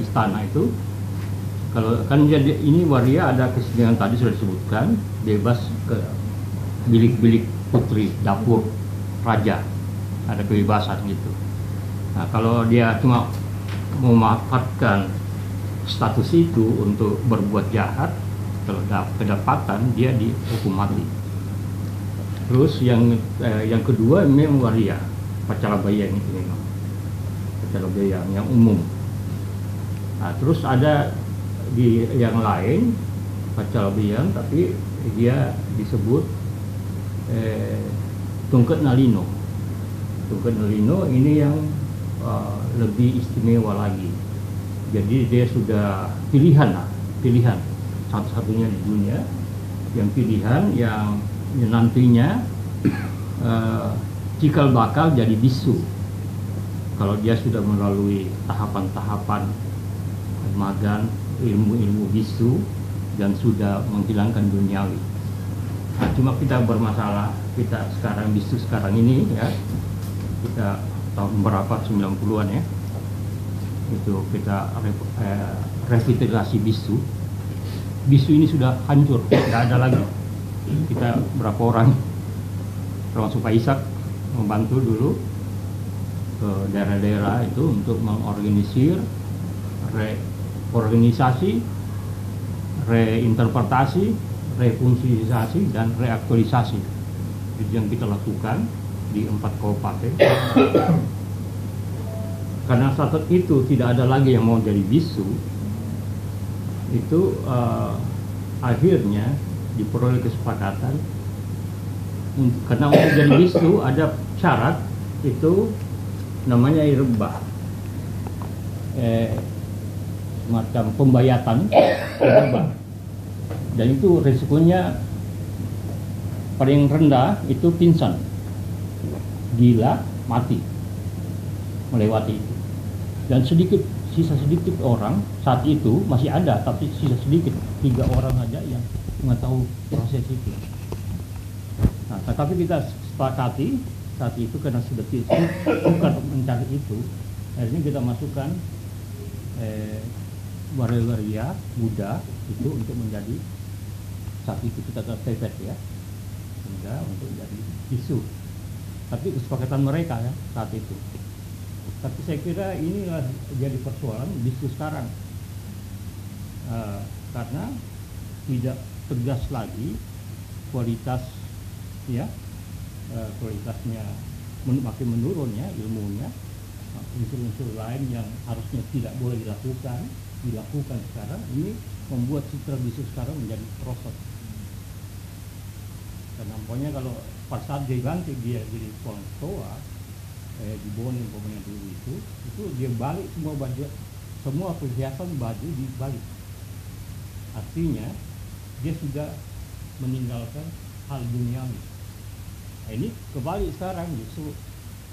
istana itu. Kalau kan jadi ini waria ada kesenjangan tadi sudah disebutkan, bebas ke bilik-bilik putri, dapur raja, ada kebebasan gitu. Nah, kalau dia cuma memanfaatkan status itu untuk berbuat jahat, kalau kedapatan dia dihukum mati. Terus yang kedua memang waria, Pacarabayang itu memang Pacarabayang yang umum. Nah, terus ada di yang lain Pacarabayang tapi dia disebut Tungkut Nalino. Tungkut Nalino ini yang lebih istimewa lagi. Jadi dia sudah pilihan satu-satunya di dunia yang pilihan yang nantinya cikal bakal jadi bisu kalau dia sudah melalui tahapan-tahapan magan ilmu-ilmu bisu dan sudah menghilangkan duniawi. Nah, cuma kita bermasalah kita sekarang bisu sekarang ini ya, kita tahun berapa 90-an ya, itu kita revitalisasi bisu ini sudah hancur, tidak ada lagi. Kita berapa orang termasuk Pak Ishak membantu dulu ke daerah-daerah itu untuk mengorganisir reorganisasi, reinterpretasi, refungsiisasi dan reaktualisasi. Itu yang kita lakukan di 4 kabupaten. Karena saat itu tidak ada lagi yang mau jadi bisu, itu akhirnya diperoleh kesepakatan karena untuk jadi bisu ada syarat itu namanya irbah, semacam pembayatan irbah, dan itu risikonya paling rendah itu pingsan, gila, mati melewati itu. Dan sisa sedikit orang saat itu masih ada, tapi sisa sedikit, 3 orang aja yang mengetahui proses itu. Nah, tapi kita sepakati saat itu karena sudah bukan mencari itu, akhirnya kita masukkan waria-waria muda itu untuk menjadi, saat itu kita pepet ya, muda untuk menjadi bisu. Tapi kesepakatan mereka ya saat itu. Tapi saya kira inilah jadi persoalan bisu sekarang, karena tidak tegas lagi kualitas ya, kualitasnya makin menurun ya, ilmunya, unsur-unsur lain yang harusnya tidak boleh dilakukan sekarang ini membuat citra bisu sekarang menjadi proses. Dan nampaknya kalau pas saat dia ganti dia jadi Pongtoa di Bone umpamanya dulu itu dia balik semua baju, semua perhiasan baju dibalik. Artinya dia sudah meninggalkan hal duniawi. Nah, ini kebalik sekarang justru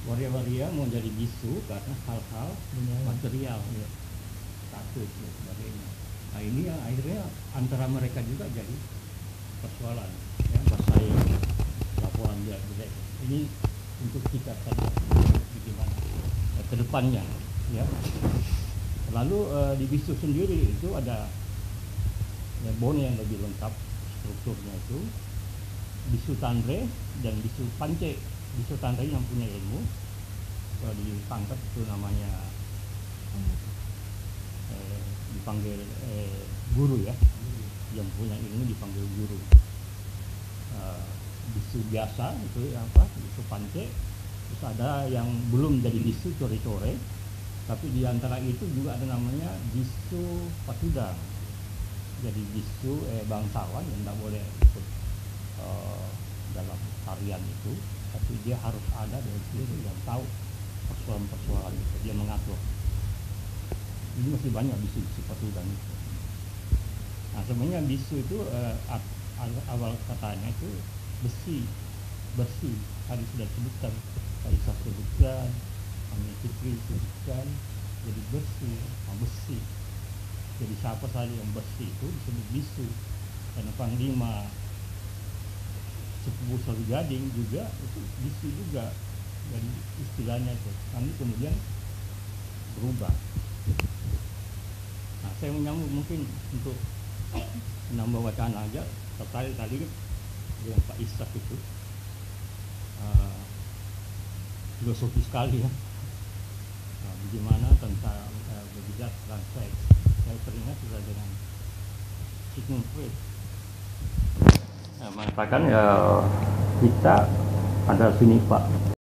waria-waria mau jadi bisu karena hal-hal material ya, status dan sebagainya. Nah ini yang akhirnya antara mereka juga jadi persoalan ya, bersaing, laporan dia jelek. Ini untuk kita sadar bagaimana ke depannya ya. Lalu di bisu sendiri itu ada ya, Bone yang lebih lengkap strukturnya itu, bisu Tandre dan bisu Pance. Bisu Tandre yang punya ilmu, kalau ditangkap itu namanya dipanggil guru ya, yang punya ilmu dipanggil guru. Bisu biasa itu apa, bisu Pance. Terus ada yang belum jadi bisu core-core, tapi di antara itu juga ada namanya bisu Patudang. Jadi bisu bangsawan yang tidak boleh ikut dalam tarian itu, tapi dia harus ada dari situ yang tahu persoalan-persoalan itu, dia mengatur. Ini masih banyak bisu-bisu Patudang itu. Nah sebenarnya bisu itu awal katanya itu bersih, tadi sudah disebutkan, tadi saya sebutkan, Ami Fitri sebutkan, jadi bersih, besi. Jadi siapa saja yang bersih itu disebut bisu. Karena Panglima Sepupu Selalu Gading juga itu bisu juga, dari istilahnya itu. Nanti kemudian berubah. saya menyambung mungkin untuk menambah wacana aja, tertarik tadi dengan Pak Ishak itu, filosofi sekali ya. Bagaimana tentang berbeda tentang seks. Saya teringat juga dengan Sigmund Freud. Mengatakan ya kita ada sifat